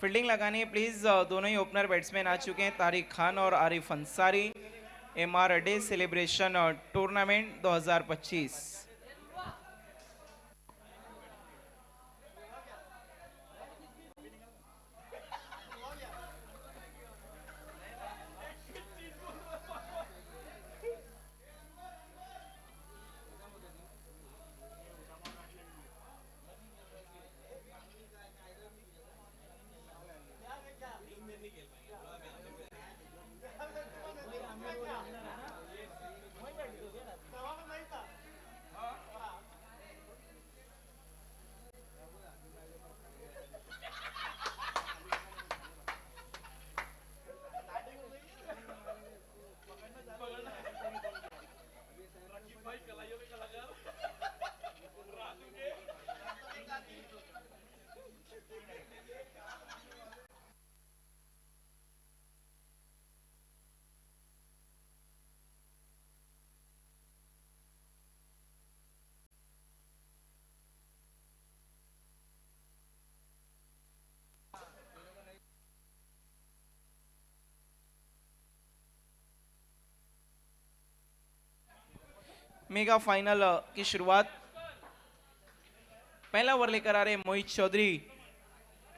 Fielding लगानी है please. दोनों ही ओपनर बैट्समैन आ चुके हैं, तारिक खान और Arif Ansari. MR day celebration tournament 2025। Mega final की शुरुआत, पहला ओवर लेकर आ रहे मोहित चौधरी।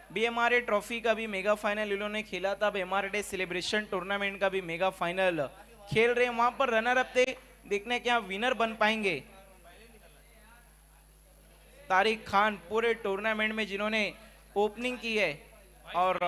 बीएमआरए ट्रॉफी का भी मेगा फाइनल इन्होंने खेला था, बीएमआरए सेलिब्रेशन टूर्नामेंट का भी मेगा फाइनल खेल रहे हैं। वहां पर रनर अप थे, देखने क्या विनर बन पाएंगे। तारिक खान पूरे टूर्नामेंट में जिन्होंने ओपनिंग की है और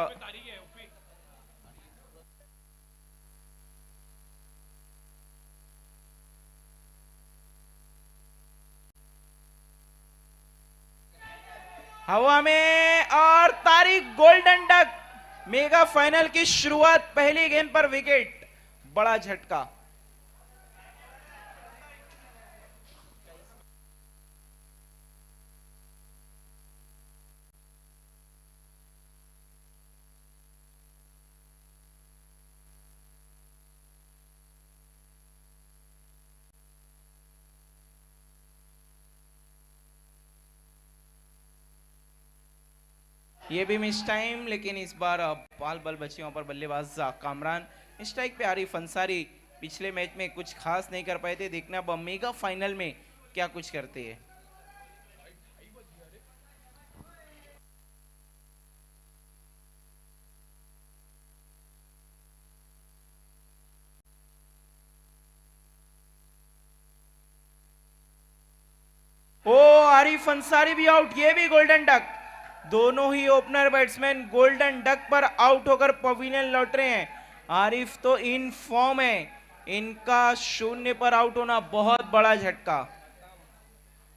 हवा में और Tariq golden duck. Mega final की शुरुआत पहली गेंद पर विकेट, बड़ा झटका। ये भी मिस टाइम, लेकिन इस बार बाल बल बचे वहां पर बल्लेबाज कामरान। स्ट्राइक पे आरिफ अंसारी पिछले मैच में कुछ खास नहीं कर पाए थे, देखना अब मेगा फाइनल में क्या कुछ करते हैं। ओ आरिफ अंसारी भी आउट, ये भी गोल्डन डक। दोनों ही ओपनर बैट्समैन गोल्डन डक पर आउट होकर पवेलियन लौट रहे हैं। आरिफ तो इन फॉर्म है, इनका शून्य पर आउट होना बहुत बड़ा झटका।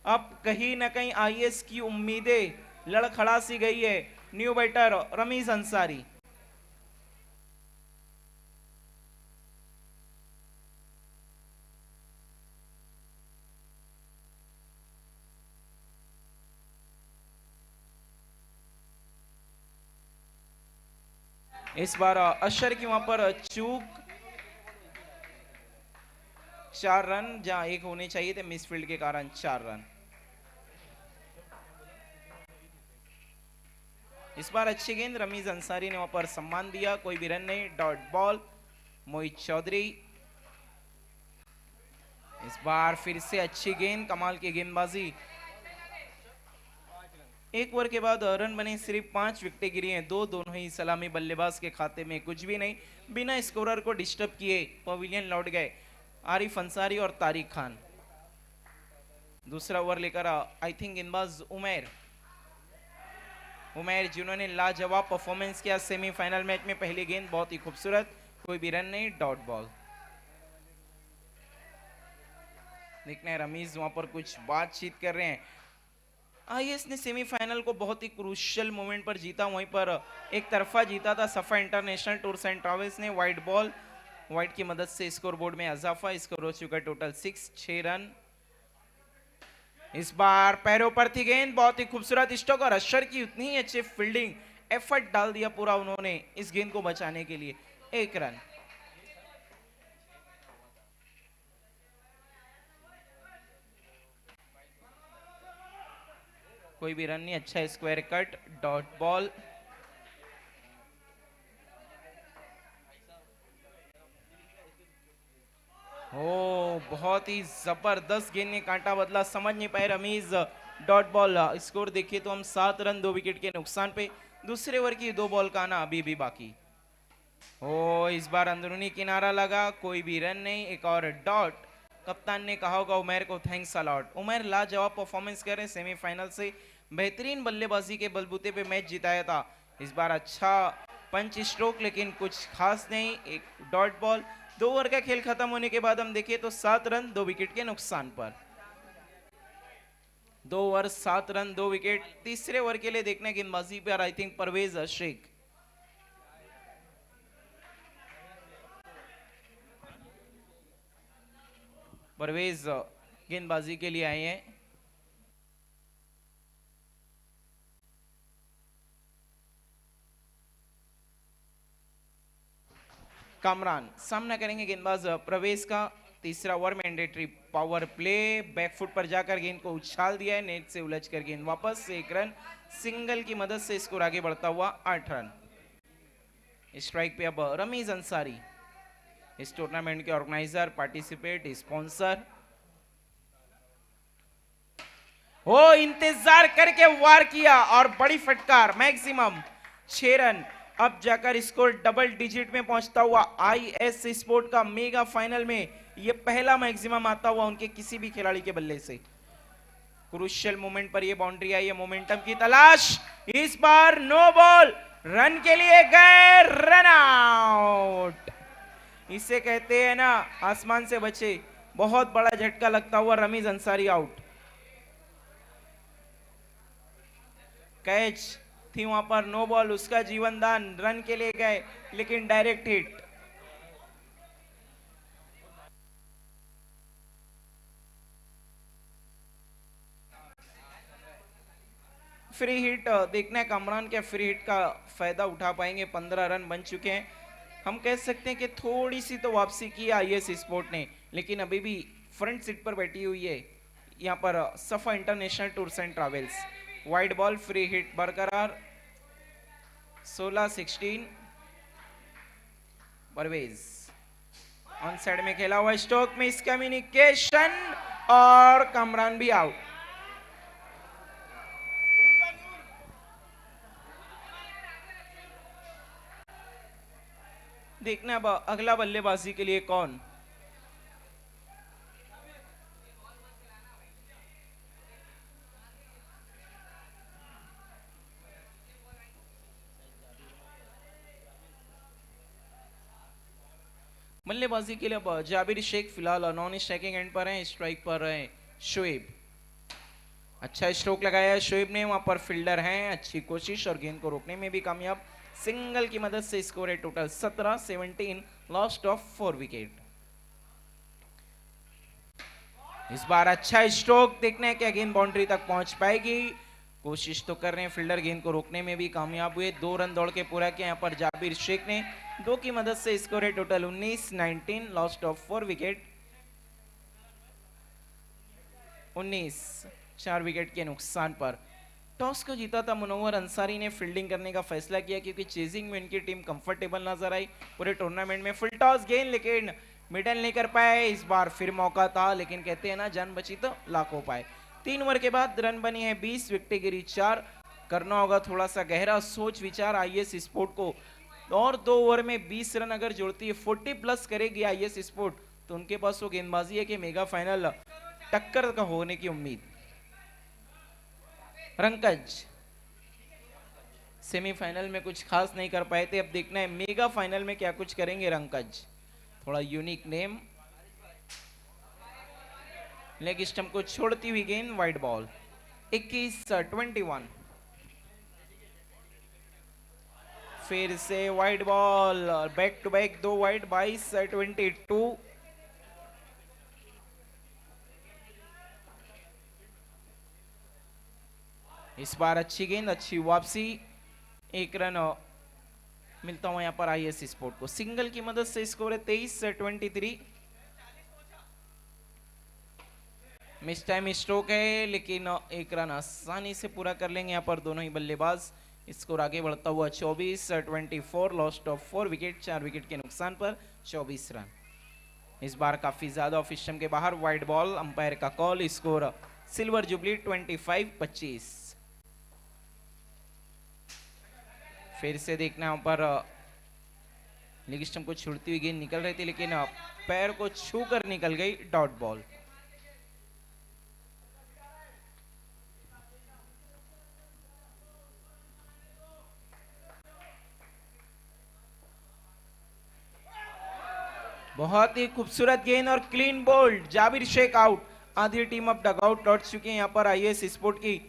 अब कहीं ना कहीं आईएएस की उम्मीदें लड़खड़ा सी गई है। New batter Rameez Ansari. इस बार अशर की वहां पर चूक, 4 रन जहां एक होने चाहिए थे, मिसफील्ड के कारण 4 रन। इस बार अच्छी गेंद, रमीज अंसारी ने वहां पर सम्मान दिया, कोई भी रन नहीं, डॉट बॉल। मोहित चौधरी, इस बार फिर से अच्छी गेंद, कमाल की गेंदबाजी। एक ओवर के बाद रन बने सिर्फ 5 विकेटें गिरी हैं, दोनों ही सलामी बल्लेबाज के खाते में, कुछ भी नहीं। बिना स्कोरर को डिस्टर्ब किए पवेलियन लौट गए आरिफ अंसारी और तारिक खान। दूसरा ओवर लेकर आई थिंक गेंदबाज उमेर, जिन्होंने लाजवाब परफॉर्मेंस किया सेमीफाइनल मैच में। पहली गेंद बहुत ही खूबसूरत, कोई भी रन नहीं, डॉट बॉल। देखना है रमीज वहां पर कुछ बातचीत कर रहे हैं। आईएस ने सेमीफाइनल को बहुत ही क्रूशियल मोमेंट पर जीता, वहीं पर एक तरफा जीता था सफा इंटरनेशनल टूर्स एंड ट्रैवल्स ने। वाइट बॉल, वाइट की मदद से स्कोर बोर्ड में इजाफा, स्कोर हो चुका टोटल 6 रन। इस बार पैरों पर थी गेंद, बहुत ही खूबसूरत स्ट्रोक और अशर की उतनी ही अच्छी फील्डिंग, एफर्ट डाल दिया पूरा उन्होंने इस गेंद को बचाने के लिए। 1 रन। कोई भी रन नहीं, अच्छा स्क्वायर कट, डॉट बॉल। बहुत ही जबरदस्त गेंद ने कांटा बदला, समझ नहीं पाए रमीज। Dot ball. स्कोर देखिए तो हम 7 रन 2 विकेट के नुकसान पे। दूसरे ओवर की 2 बॉल का आना अभी भी बाकी। ओ इस बार अंदरूनी किनारा लगा, कोई भी रन नहीं, एक और डॉट। कप्तान ने कहा होगा उमैर को थैंक्स अलॉट। उमैर लाजवाब परफॉर्मेंस कर रहे हैं, सेमीफाइनल से बेहतरीन बल्लेबाजी के बलबूते पे मैच जिताया था। इस बार अच्छा पंच स्ट्रोक लेकिन कुछ खास नहीं, एक डॉट बॉल। 2 ओवर का खेल खत्म होने के बाद हम देखें तो 7 रन 2 विकेट के नुकसान पर। 2 ओवर 7 रन 2 विकेट। तीसरे ओवर के लिए देखने गेंदबाजी पर आई थिंक परवेज शेख। परवेज गेंदबाजी के लिए आए हैं। कामरान सामना करेंगे गेंदबाज प्रवेश का। तीसरा over mandatory power play, back foot पर जाकर गेंद को उछाल दिया है, नेट से उलझ कर गेंद वापस। 1 रन, सिंगल की मदद से स्कोर आगे बढ़ता हुआ 8 रन। स्ट्राइक पे अब रमीज अंसारी, इस टूर्नामेंट के ऑर्गेनाइजर, पार्टिसिपेट, स्पॉन्सर। वो इंतजार करके वार किया और बड़ी फटकार, मैक्सिमम 6 रन। अब जाकर स्कोर डबल डिजिट में पहुंचता हुआ आईएस स्पोर्ट का मेगा फाइनल में यह पहला मैक्सिमम आता हुआ उनके किसी भी खिलाड़ी के बल्ले से। क्रूशियल मोमेंट पर यह बाउंड्री आई है, मोमेंटम की तलाश। इस बार नो बॉल, रन के लिए गए, रन आउट। इसे कहते हैं ना आसमान से बचे, बहुत बड़ा झटका लगता हुआ रमीज अंसारी आउट। कैच थी वहां पर, नो बॉल, उसका जीवन दान, रन के लिए गए लेकिन डायरेक्ट हिट। फ्री हिट देखना है कामरान के फ्री हिट का फायदा उठा पाएंगे। 15 रन बन चुके हैं। हम कह सकते हैं कि थोड़ी सी तो वापसी की आईएस स्पोर्ट ने, लेकिन अभी भी फ्रंट सीट पर बैठी हुई है यहाँ पर सफा international tours and travels. Wide ball, free hit बरकरार। 16-16 परवेज ऑन साइड में खेला हुआ, स्टोक में मिसकम्युनिकेशन और कामरान भी आउट। देखना अब अगला बल्लेबाजी के लिए कौन। बल्लेबाजी के लिए अब जाबिर शेख फिलहाल नॉन स्ट्राइकिंग एंड पर हैं, स्ट्राइक पर हैं शोएब। अच्छा स्ट्रोक लगाया है शोएब ने, वहां पर फील्डर हैं, अच्छी कोशिश और गेंद को रोकने में भी कामयाब। सिंगल की मदद से स्कोर है टोटल 17-17, लॉस्ट ऑफ 4 विकेट। इस बार अच्छा स्ट्रोक, देखना है क्या गेंद बाउंड्री तक पहुंच पाएगी। कोशिश तो कर रहे हैं फील्डर, गेंद को रोकने में भी कामयाब हुए। 2 रन दौड़ के पूरा किया यहाँ पर जाबिर शेख ने, 2 की मदद से स्कोर है total 19-19, lost of 4 wicket. 19, 4 wicket के नुकसान पर। टॉस को जीता था मुनव्वर अंसारी ने फील्डिंग करने का फैसला किया क्योंकि चेजिंग में इनकी टीम कंफर्टेबल नजर आई पूरे टूर्नामेंट में। फुल टॉस गेंद लेकिन मिडल नहीं कर पाए। इस बार फिर मौका था लेकिन कहते हैं ना जान बची तो लाखों पाए। 3 ओवर के बाद रन बनी है 20, विकेट गिरी 4। करना होगा थोड़ा सा गहरा सोच विचार आईएस स्पोर्ट को, और 2 ओवर में 20 रन अगर जोड़ती है, 40 प्लस करेगी आईएस स्पोर्ट, तो उनके पास वो गेंदबाजी है कि मेगा फाइनल टक्कर का होने की उम्मीद। रंकज सेमीफाइनल में कुछ खास नहीं कर पाए थे, अब देखना है मेगा फाइनल में क्या कुछ करेंगे रंकज। थोड़ा यूनिक नेम। लेग स्टंप को छोड़ती हुई गेंद, वाइड बॉल। 21-21, फिर से wide ball, back to back 2 wide. 22-22, इस बार अच्छी गेंद, अच्छी वापसी। 1 रन मिलता हुआ यहाँ पर आईएस स्पोर्ट को। सिंगल की मदद से स्कोर है 23-23। मिस टाइम स्ट्रोक है लेकिन 1 रन आसानी से पूरा कर लेंगे यहाँ पर दोनों ही बल्लेबाज। स्कोर आगे बढ़ता हुआ 24-24, लॉस्ट ऑफ 4 विकेट, 4 विकेट के नुकसान पर 24 रन। इस बार काफी ज्यादा ऑफ स्टंप के बाहर, वाइड बॉल, अंपायर का कॉल, स्कोर सिल्वर जुबली 25-25। फिर से देखना यहाँ पर लेग स्टंप को छुड़ती हुई गेंद निकल रही थी, लेकिन पैर को छू कर निकल गई, डॉट बॉल। बहुत ही खूबसूरत गेंद और clean bowled, Jabir Sheikh out. आधी टीम अब डगआउट लौट चुकी है। यहाँ पर आईएएस स्पोर्ट की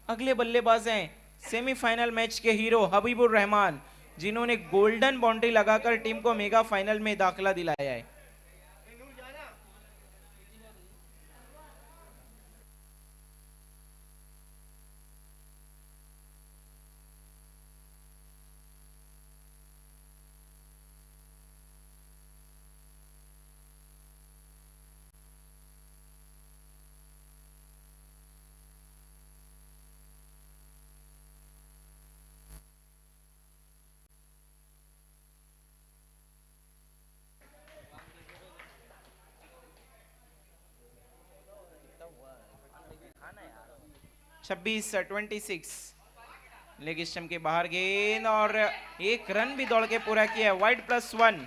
अगले बल्लेबाज हैं सेमीफाइनल मैच के हीरो हबीबुर रहमान, जिन्होंने गोल्डन बाउंड्री लगाकर टीम को मेगा फाइनल में दाखिला दिलाया है। छब्बीस 26 लेग स्टंप के बाहर गेंद और एक रन भी दौड़ के पूरा किया, वाइड +1।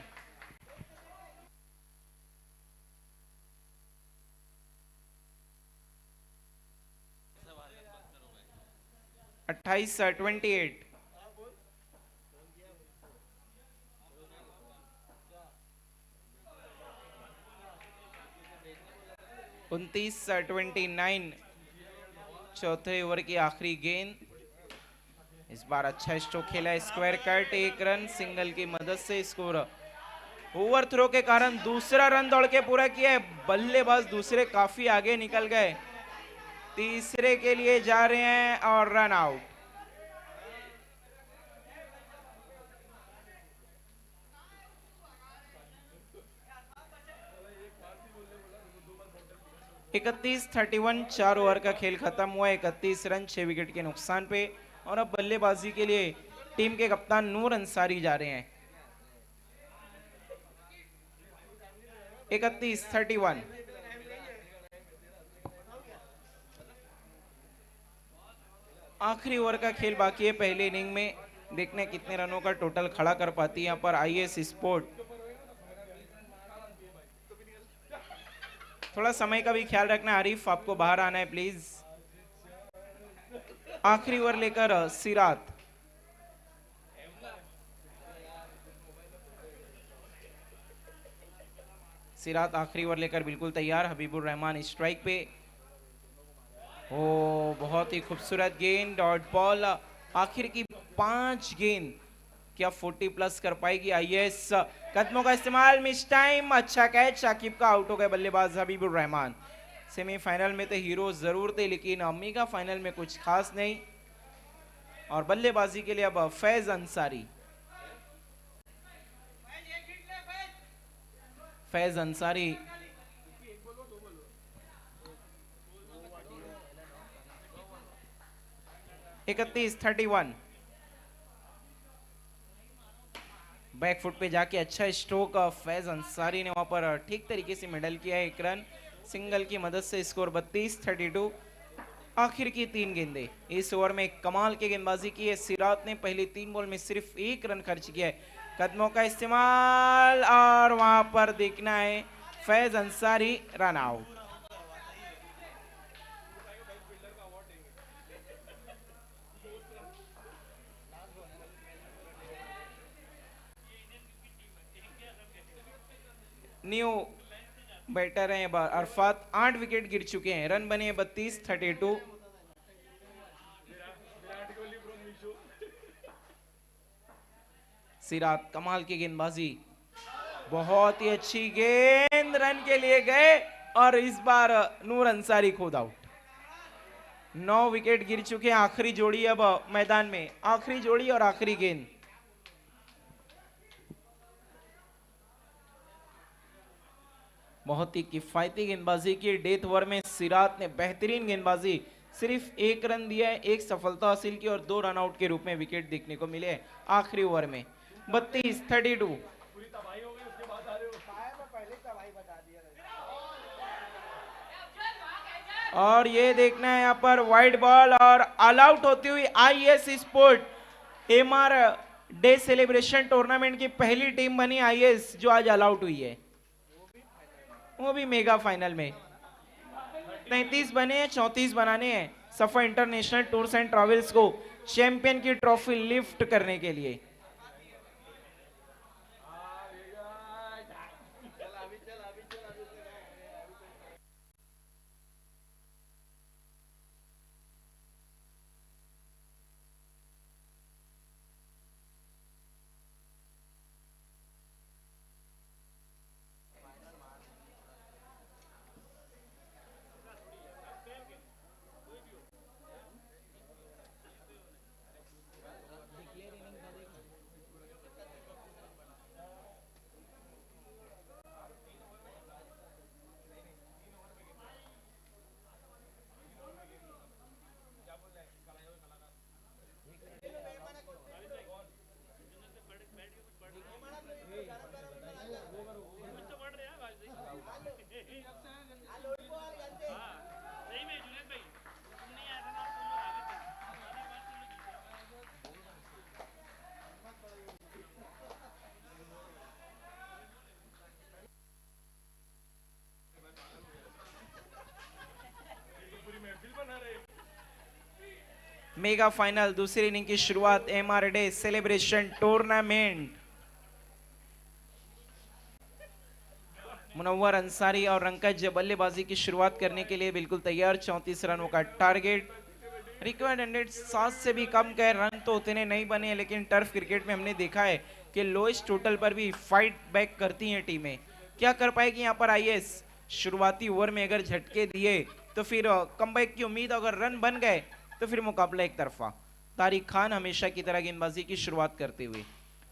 28-28। 29-29 चौथे ओवर की आखिरी गेंद। इस बार अच्छा स्ट्रोक खेला, स्क्वायर कट, एक रन सिंगल की मदद से स्कोर। ओवर थ्रो के कारण दूसरा रन दौड़ के पूरा किया है, बल्लेबाज दूसरे काफी आगे निकल गए, तीसरे के लिए जा रहे हैं और रन आउट। इकतीस 31 4 ओवर का खेल खत्म हुआ, 31 रन 6 विकेट के नुकसान पे। और अब बल्लेबाजी के लिए टीम के कप्तान नूर अंसारी जा रहे हैं। 31-31। आखिरी ओवर का खेल बाकी है पहले इनिंग में, देखने कितने रनों का टोटल खड़ा कर पाती है यहाँ पर आईएएस स्पोर्ट। थोड़ा समय का भी ख्याल रखना, आरिफ आपको बाहर आना है प्लीज। आखिरी ओवर लेकर सिरात। सिरात आखिरी ओवर लेकर बिल्कुल तैयार, हबीबुर रहमान स्ट्राइक पे। ओ बहुत ही खूबसूरत गेंद, डॉट बॉल। आखिर की 5 गेंद, क्या 40+ कर पाएगी आईएएस? कदमों का इस्तेमाल, मिस टाइम, अच्छा कैच, शाकिब का आउट हो गए बल्लेबाज हबीबुर रहमान। सेमीफाइनल में तो हीरो जरूर थे, लेकिन मेगा फाइनल में कुछ खास नहीं। और बल्लेबाजी के लिए अब फैज अंसारी। फैज अंसारी 31-31। बैकफुट पे जाके अच्छा स्ट्रोक, फैज अंसारी ने वहां पर ठीक तरीके से मेडल किया है, एक रन सिंगल की मदद से स्कोर 32-32। आखिर की 3 गेंदें, इस ओवर में कमाल की गेंदबाजी की है सिरात ने, पहली 3 बॉल में सिर्फ 1 रन खर्च किया है। कदमों का इस्तेमाल और वहां पर देखना है Faiz Ansari, run out. New batter हैं अरफात, 8 विकेट गिर चुके हैं, रन बने 32-32। सिरात कमाल की गेंदबाजी, बहुत ही अच्छी गेंद, रन के लिए गए और इस बार नूर अंसारी खुद आउट। 9 विकेट गिर चुके हैं, आखिरी जोड़ी अब मैदान में, आखिरी जोड़ी और आखिरी गेंद। बहुत ही किफायती गेंदबाजी की डेथ ओवर में सिरात ने, बेहतरीन गेंदबाजी, सिर्फ 1 रन दिया है, 1 सफलता हासिल की और 2 रन आउट के रूप में विकेट देखने को मिले आखिरी ओवर में। 32-32। और ये देखना है यहाँ पर वाइड बॉल और ऑल आउट होती हुई IS sport MR day celebration tournament की पहली टीम बनी आईएस जो आज ऑल आउट हुई है, वो भी मेगा फाइनल में। 33 बने हैं, 34 बनाने हैं Safa international tours and travels को चैंपियन की ट्रॉफी लिफ्ट करने के लिए। मेगा फाइनल दूसरी इनिंग की शुरुआत MR day celebration tournament. Munawwar Ansari और रंकज बल्लेबाजी की शुरुआत करने के लिए बिल्कुल तैयार। 34 रनों का टारगेट, रिक्वायर्ड 107 से भी कम के रन तो उतने नहीं बने, लेकिन टर्फ क्रिकेट में हमने देखा है कि लोएस्ट टोटल पर भी फाइट बैक करती हैं टीमें। क्या कर पाएगी यहाँ पर आईएस? शुरुआती ओवर में अगर झटके दिए तो फिर कमबैक की उम्मीद, अगर रन बन गए तो फिर मुकाबला एक तरफा। तारिक खान हमेशा की तरह गेंदबाजी की शुरुआत करते हुए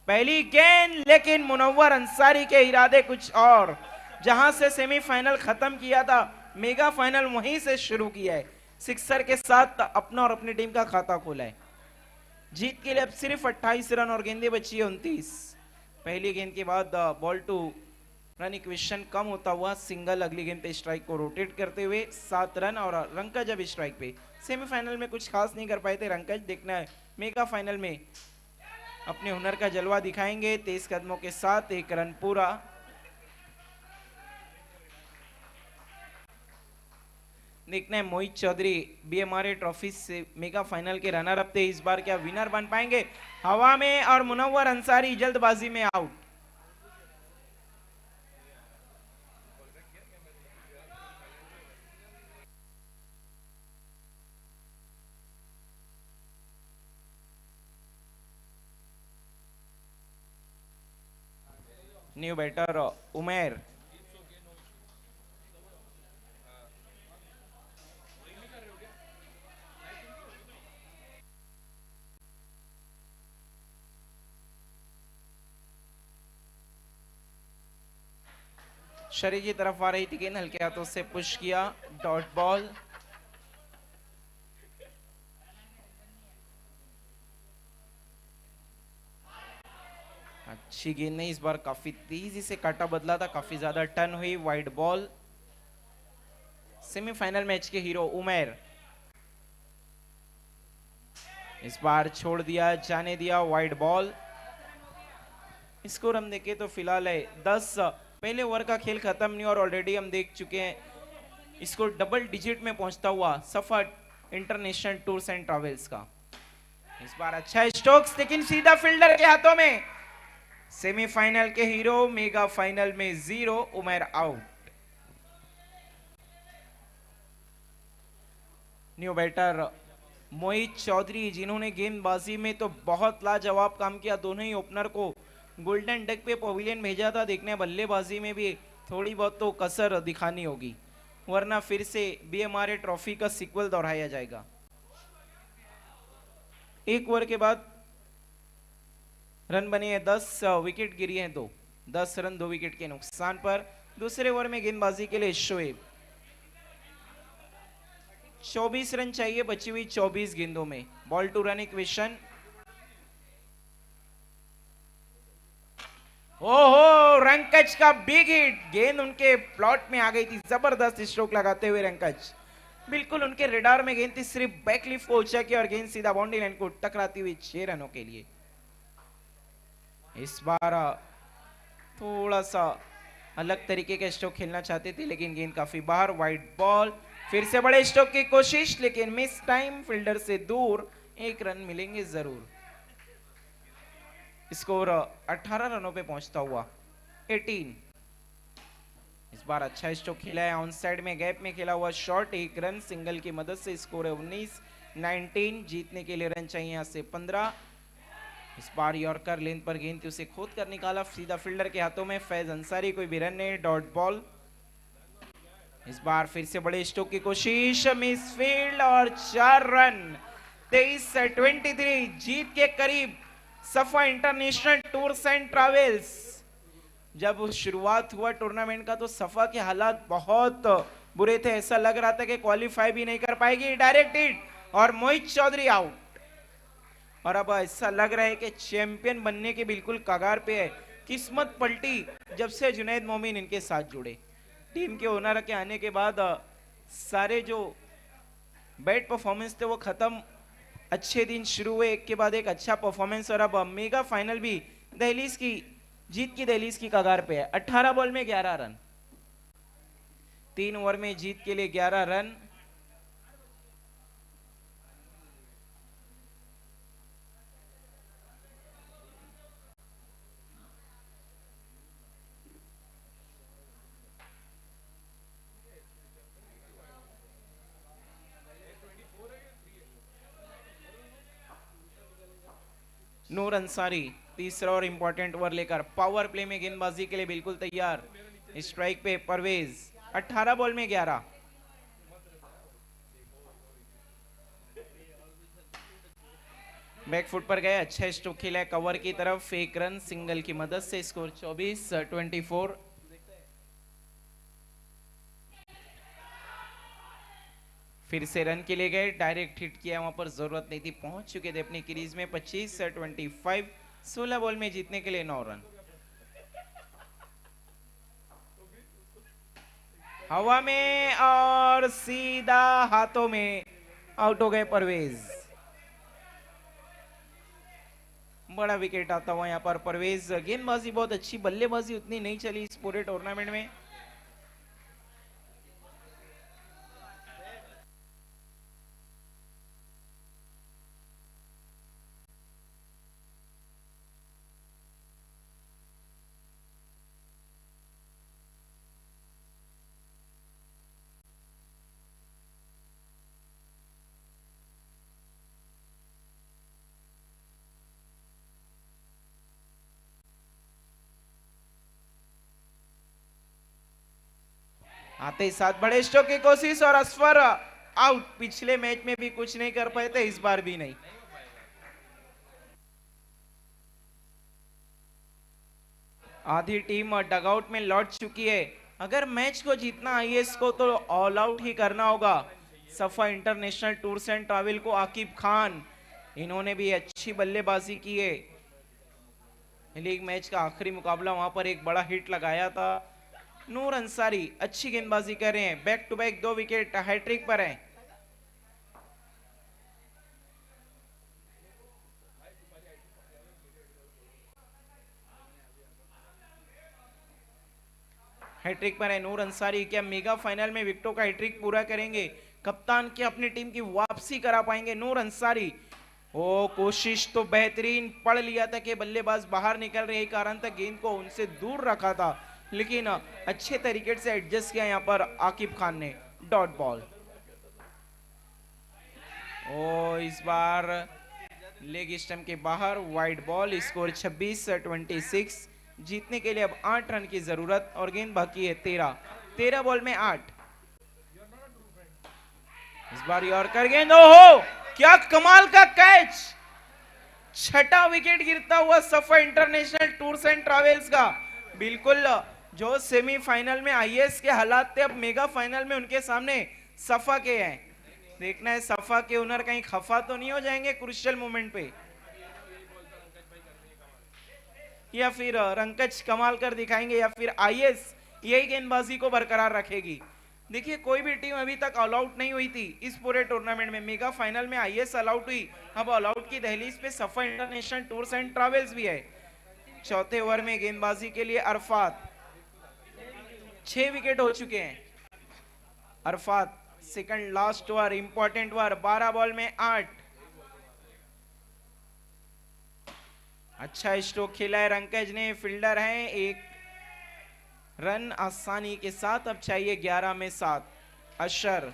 पहली गेंद, लेकिन मुनव्वर अंसारी के इरादे कुछ और। जहां से सेमीफाइनल खत्म किया था, मेगा फाइनल वहीं से शुरू किया है। सिक्सर के साथ अपना और अपनी टीम का खाता खोला है। जीत के लिए अब सिर्फ 28 रन और गेंदें बची है 29। पहली गेंद के बाद बॉल टू रन इक्वेशन कम होता हुआ सिंगल, अगली गेंद पे स्ट्राइक को रोटेट करते हुए 7 रन और रंकज अब स्ट्राइक पे। सेमीफाइनल में कुछ खास नहीं कर पाए थे रंकज, देखना है मेगा फाइनल में अपने हुनर का जलवा दिखाएंगे। 23 कदमों के साथ 1 रन पूरा। देखना है मोहित चौधरी बीएमआरए ट्रॉफी से मेगा फाइनल के रनर अप थे, इस बार क्या विनर बन पाएंगे? हवा में और मुनव्वर अंसारी जल्दबाजी में आउट। न्यू बैटर उमेर, शरीर की तरफ आ रही थी गेंद, हल्के हाथों से पुश किया, डॉट बॉल। अच्छी गेंद नहीं, इस बार काफी तेजी से काटा बदला था, काफी ज्यादा टर्न हुई, वाइड बॉल। सेमीफाइनल मैच के हीरो उमेर इस बार छोड़ दिया, जाने दिया, वाइड बॉल। स्कोर हम देखें तो फिलहाल है 10। पहले ओवर का खेल खत्म नहीं और ऑलरेडी हम देख चुके हैं इसको डबल डिजिट में पहुंचता हुआ सफा इंटरनेशनल टूर्स एंड ट्रैवल्स का। इस बार अच्छा स्ट्रोक्स, लेकिन सीधा फील्डर के हाथों में। सेमीफाइनल के हीरो मेगा फाइनल में 0, उमेर आउट। न्यू बैटर मोहित चौधरी, जिन्होंने गेंदबाजी में तो बहुत लाजवाब काम किया, दोनों ही ओपनर को गोल्डन डक पे पवेलियन भेजा था। देखने बल्लेबाजी में भी थोड़ी बहुत तो कसर दिखानी होगी, वरना फिर से बीएमआरए ट्रॉफी का सीक्वल दोहराया जाएगा। एक ओवर के बाद रन बने हैं 10, विकेट गिरी हैं 2। 10 रन 2 विकेट के नुकसान पर दूसरे ओवर में गेंदबाजी के लिए शोएब। 24 रन चाहिए बची हुई 24 गेंदों में। Ball to run equation. ओहो, रंकज का बिग हिट, गेंद उनके प्लॉट में आ गई थी, जबरदस्त स्ट्रोक लगाते हुए रंकज। बिल्कुल उनके रडार में गेंद थी, सिर्फ बैकलिफ्ट को ऊंचा किया और गेंद सीधा बाउंड्री लाइन को टकराती हुई 6 रनों के लिए। इस बार थोड़ा सा अलग तरीके का स्ट्रोक खेलना चाहते थे लेकिन गेंद काफी बाहर, वाइड बॉल। फिर से बड़े स्ट्रोक की कोशिश लेकिन मिस टाइम, फील्डर से दूर। 1 रन मिलेंगे जरूर। स्कोर 18 रनों पे पहुंचता हुआ 18। इस बार अच्छा स्ट्रोक खेला है, ऑन साइड में गैप में खेला हुआ शॉट, 1 रन सिंगल की मदद से। स्कोर है 19। जीतने के लिए रन चाहिए यहां से 15। इस बार यॉर्कर लेंथ पर गेंद थी, उसे खोद कर निकाला सीधा फील्डर के हाथों में। फैज अंसारी, कोई भी रन नहीं, डॉट बॉल। इस बार फिर से बड़े स्ट्रोक की कोशिश, मिस फील्ड और 4 रन। 23-23 जीत के करीब सफा इंटरनेशनल टूर्स एंड ट्रैवल्स। जब शुरुआत हुआ टूर्नामेंट का तो सफा के हालात बहुत बुरे थे, ऐसा लग रहा था कि क्वालिफाई भी नहीं कर पाएगी। डायरेक्ट हिट और मोहित चौधरी आउट। और अब ऐसा लग रहा है कि चैंपियन बनने के बिल्कुल कगार पे है। किस्मत पलटी जब से जुनैद मोमिन इनके साथ जुड़े। टीम के ओनर के आने के बाद सारे जो बैड परफॉर्मेंस थे वो खत्म, अच्छे दिन शुरू हुए एक के बाद एक अच्छा परफॉर्मेंस। और अब मेगा फाइनल भी दहलीज की जीत की दहलीज की कगार पे है। 18 बॉल में 11 रन, 3 ओवर में जीत के लिए 11 रन। नूर अंसारी तीसरा और इंपॉर्टेंट ओवर लेकर पावर प्ले में गेंदबाजी के लिए बिल्कुल तैयार। स्ट्राइक पे परवेज। 18 बॉल में 11। बैकफुट पर गए, अच्छा स्ट्रोक खेला है कवर की तरफ, 1 रन सिंगल की मदद से। स्कोर 24-24। फिर से रन के लिए गए, डायरेक्ट हिट किया, वहां पर जरूरत नहीं थी, पहुंच चुके थे अपनी क्रीज में। 25-25। 16 बॉल में जीतने के लिए 9 रन। हवा में और सीधा हाथों में आउट हो गए परवेज। बड़ा विकेट आता हुआ यहाँ पर परवेज। गेंदबाजी बहुत अच्छी, बल्लेबाजी उतनी नहीं चली इस पूरे टूर्नामेंट में। आते ही साथ बड़े स्ट्रोक की कोशिश और असफर आउट। पिछले मैच में भी कुछ नहीं कर पाए थे, इस बार भी नहीं। आधी टीम डगआउट में लौट चुकी है। अगर मैच को जीतना आईएएस को तो ऑल आउट ही करना होगा। सफा इंटरनेशनल टूर्स एंड ट्रैवल को आकिब खान, इन्होंने भी अच्छी बल्लेबाजी की है। लीग मैच का आखिरी मुकाबला, वहां पर एक बड़ा हिट लगाया था। नूर अंसारी अच्छी गेंदबाजी कर रहे हैं, back to back 2 wicket, hattrick पर हैं। हैट्रिक पर है नूर अंसारी। क्या मेगा फाइनल में विकेटों का हैट्रिक पूरा करेंगे? कप्तान की अपनी टीम की वापसी करा पाएंगे नूर अंसारी? ओ कोशिश तो बेहतरीन, पढ़ लिया था कि बल्लेबाज बाहर निकल रहे, कारण था गेंद को उनसे दूर रखा था, लेकिन अच्छे तरीके से एडजस्ट किया यहां पर आकिब खान ने। Dot ball. ओ इस बार लेग स्टंप के बाहर, वाइड बॉल। स्कोर 26-26। जीतने के लिए अब 8 रन की जरूरत और गेंद बाकी है 13 बॉल में 8। इस बार यॉर्कर गेंद, ओहो क्या कमाल का कैच। 6ठा विकेट गिरता हुआ सफा इंटरनेशनल टूर्स एंड ट्रैवल्स का। बिल्कुल जो सेमीफाइनल में आईएएस के हालात थे, अब मेगा फाइनल में उनके सामने सफा के हैं। देखना है सफा के ओनर कहीं खफा तो नहीं हो जाएंगे क्रुशियल मोमेंट पे, या फिर रंकच कमाल कर दिखाएंगे, या फिर आईएएस यही गेंदबाजी को बरकरार रखेगी। देखिए कोई भी टीम अभी तक ऑल आउट नहीं हुई थी इस पूरे टूर्नामेंट में। मेगा फाइनल में आईएस ऑल आउट हुई, अब ऑल आउट की दहलीज पे सफर इंटरनेशनल टूर्स एंड ट्रैवल्स भी है। चौथे ओवर में गेंदबाजी के लिए अरफात, 6 विकेट हो चुके हैं। Arafat second last over, important over, 12 ball में 8। अच्छा स्ट्रोक खेला है रंकेज ने, फील्डर है, 1 रन आसानी के साथ। अब चाहिए 11 में 7। अशर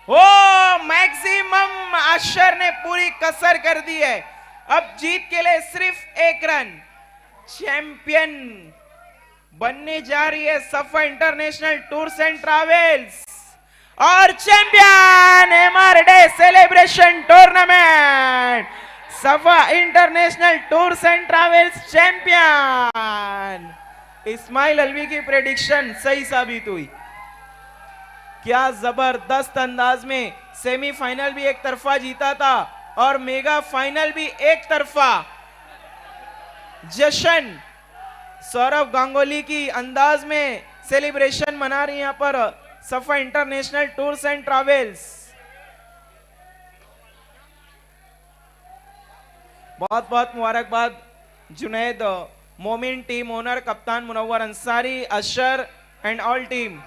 ओ मैक्सिमम अशर ने पूरी कसर कर दी है। अब जीत के लिए सिर्फ 1 रन। चैंपियन बनने जा रही है Safa international tours and travels और champion MR day celebration tournament Safa international tours and travels champion. Ismail Alvi की प्रेडिक्शन सही साबित हुई। क्या जबरदस्त अंदाज में सेमीफाइनल भी एक तरफा जीता था और मेगा फाइनल भी एक तरफा। जश्न सौरव गांगुली की अंदाज में सेलिब्रेशन मना रही यहां पर सफा इंटरनेशनल टूर्स एंड ट्रैवल्स। बहुत बहुत मुबारकबाद जुनैद मोमिन, टीम ओनर, कप्तान मुनव्वर अंसारी, अशर एंड ऑल टीम।